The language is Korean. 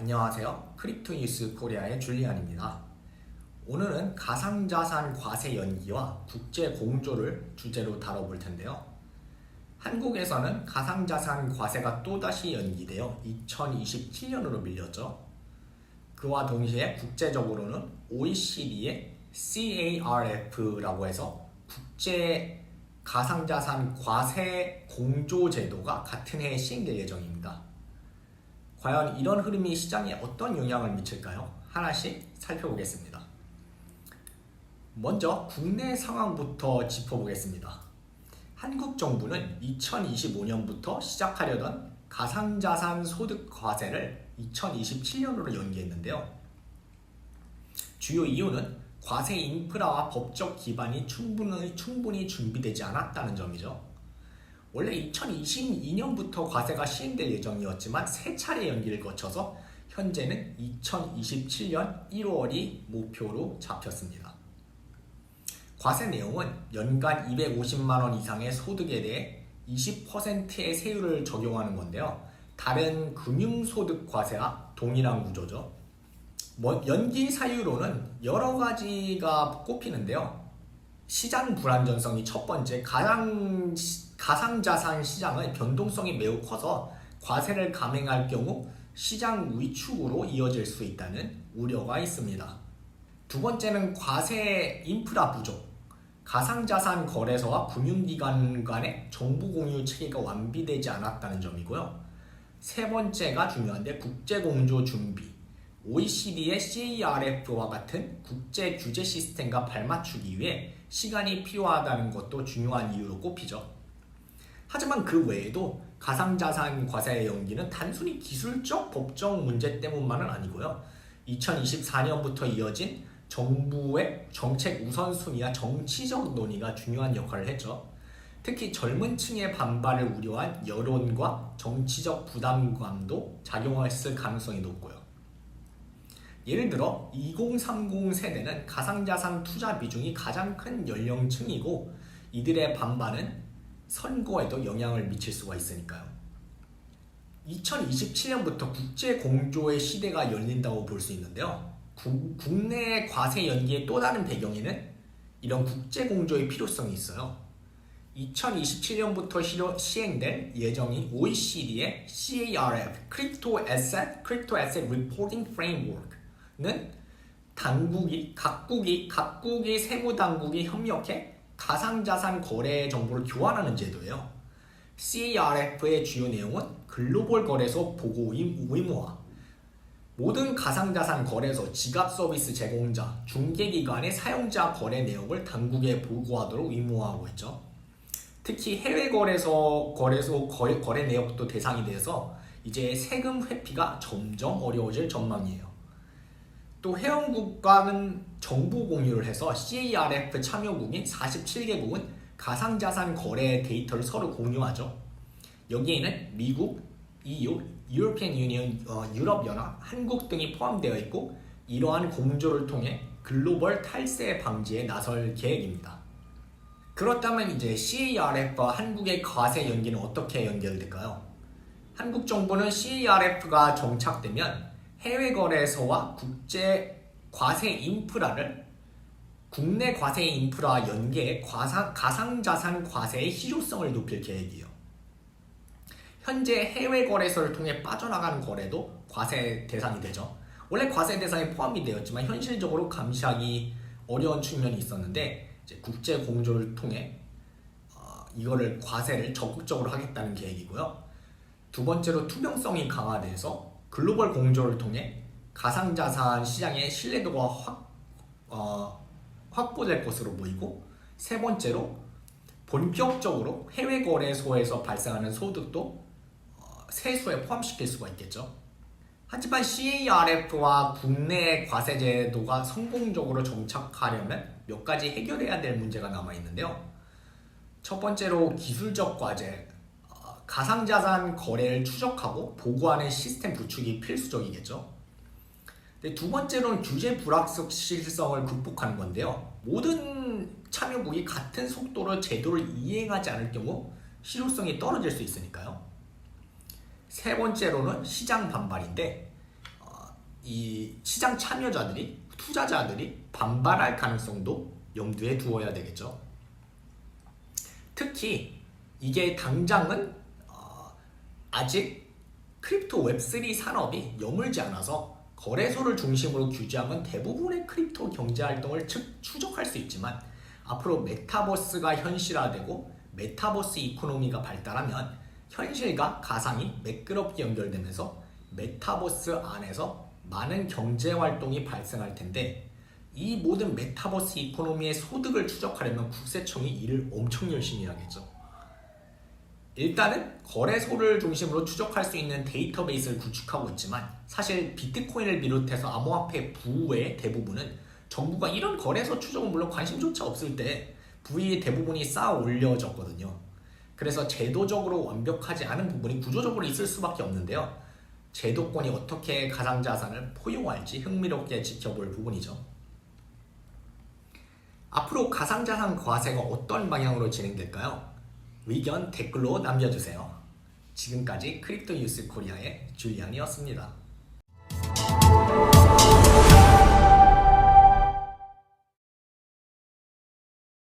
안녕하세요. 크립토뉴스 코리아의 줄리안입니다. 오늘은 가상자산 과세 연기와 국제 공조를 주제로 다뤄볼 텐데요. 한국에서는 가상자산 과세가 또다시 연기되어 2027년으로 밀렸죠. 그와 동시에 국제적으로는 OECD의 CARF라고 해서 국제 가상자산 과세 공조 제도가 같은 해에 시행될 예정입니다. 과연 이런 흐름이 시장에 어떤 영향을 미칠까요? 하나씩 살펴보겠습니다. 먼저 국내 상황부터 짚어보겠습니다. 한국 정부는 2025년부터 시작하려던 가상자산 소득 과세를 2027년으로 연기했는데요. 주요 이유는 과세 인프라와 법적 기반이 충분히 준비되지 않았다는 점이죠. 원래 2022년부터 과세가 시행될 예정이었지만 세 차례 연기를 거쳐서 현재는 2027년 1월이 목표로 잡혔습니다. 과세 내용은 연간 250만 원 이상의 소득에 대해 20%의 세율을 적용하는 건데요. 다른 금융소득 과세와 동일한 구조죠. 연기 사유로는 여러 가지가 꼽히는데요. 시장 불안전성이 첫 번째, 가상자산 시장의 변동성이 매우 커서 과세를 감행할 경우 시장 위축으로 이어질 수 있다는 우려가 있습니다. 두 번째는 과세 인프라 부족, 가상자산 거래소와 금융기관 간의 정보 공유 체계가 완비되지 않았다는 점이고요. 세 번째가 중요한데 국제공조 준비, OECD의 CARF와 같은 국제 규제 시스템과 발맞추기 위해 시간이 필요하다는 것도 중요한 이유로 꼽히죠. 하지만 그 외에도 가상자산 과세의 연기는 단순히 기술적, 법적 문제 때문만은 아니고요. 2024년부터 이어진 정부의 정책 우선순위와 정치적 논의가 중요한 역할을 했죠. 특히 젊은 층의 반발을 우려한 여론과 정치적 부담감도 작용했을 가능성이 높고요. 예를 들어 2030 세대는 가상자산 투자 비중이 가장 큰 연령층이고 이들의 반발은 선거에도 영향을 미칠 수가 있으니까요. 2027년부터 국제 공조의 시대가 열린다고 볼 수 있는데요. 국내 과세 연기의 또 다른 배경에는 이런 국제 공조의 필요성이 있어요. 2027년부터 시행될 예정인 OECD의 CARF, Crypto Asset Reporting Framework는 각국이 세무 당국이 협력해 가상자산 거래 정보를 교환하는 제도예요. CARF의 주요 내용은 글로벌 거래소 보고 의무화, 모든 가상자산 거래소, 지갑 서비스 제공자, 중개기관의 사용자 거래 내역을 당국에 보고하도록 의무화하고 있죠. 특히 해외 거래소 거래 내역도 대상이 돼서 이제 세금 회피가 점점 어려워질 전망이에요. 또 회원국과는 정보 공유를 해서 CARF 참여국인 47개국은 가상자산 거래 데이터를 서로 공유하죠. 여기에는 미국, EU, 유로피안 유니언, 유럽연합, 한국 등이 포함되어 있고 이러한 공조를 통해 글로벌 탈세 방지에 나설 계획입니다. 그렇다면 이제 CARF와 한국의 과세 연기는 어떻게 연결될까요? 한국 정부는 CARF가 정착되면 해외 거래소와 국제 과세 인프라를 국내 과세 인프라와 연계해 가상자산 과세의 실효성을 높일 계획이에요. 현재 해외 거래소를 통해 빠져나가는 거래도 과세 대상이 되죠. 원래 과세 대상에 포함이 되었지만 현실적으로 감시하기 어려운 측면이 있었는데 이제 국제 공조를 통해 이거를 과세를 적극적으로 하겠다는 계획이고요. 두 번째로 투명성이 강화돼서 글로벌 공조를 통해 가상자산 시장의 신뢰도가 확보될 것으로 보이고, 세 번째로 본격적으로 해외 거래소에서 발생하는 소득도 세수에 포함시킬 수가 있겠죠. 하지만 CARF와 국내 과세 제도가 성공적으로 정착하려면 몇 가지 해결해야 될 문제가 남아 있는데요. 첫 번째로 기술적 과제, 가상자산 거래를 추적하고 보고하는 시스템 구축이 필수적이겠죠. 두 번째로는 규제 불확실성을 극복하는 건데요. 모든 참여국이 같은 속도로 제도를 이행하지 않을 경우 실효성이 떨어질 수 있으니까요. 세 번째로는 시장 반발인데 이 시장 참여자들이, 투자자들이 반발할 가능성도 염두에 두어야 되겠죠. 특히 이게 당장은 아직 크립토 웹3 산업이 여물지 않아서 거래소를 중심으로 규제하면 대부분의 크립토 경제 활동을 추적할 수 있지만, 앞으로 메타버스가 현실화되고 메타버스 이코노미가 발달하면 현실과 가상이 매끄럽게 연결되면서 메타버스 안에서 많은 경제 활동이 발생할 텐데, 이 모든 메타버스 이코노미의 소득을 추적하려면 국세청이 일을 엄청 열심히 하겠죠. 일단은 거래소를 중심으로 추적할 수 있는 데이터베이스를 구축하고 있지만, 사실 비트코인을 비롯해서 암호화폐 부의 대부분은 정부가 이런 거래소 추적은 물론 관심조차 없을 때 부의 대부분이 쌓아 올려졌거든요. 그래서 제도적으로 완벽하지 않은 부분이 구조적으로 있을 수밖에 없는데요. 제도권이 어떻게 가상자산을 포용할지 흥미롭게 지켜볼 부분이죠. 앞으로 가상자산 과세가 어떤 방향으로 진행될까요? 의견 댓글로 남겨주세요. 지금까지 크립토 뉴스 코리아의 줄리안이었습니다.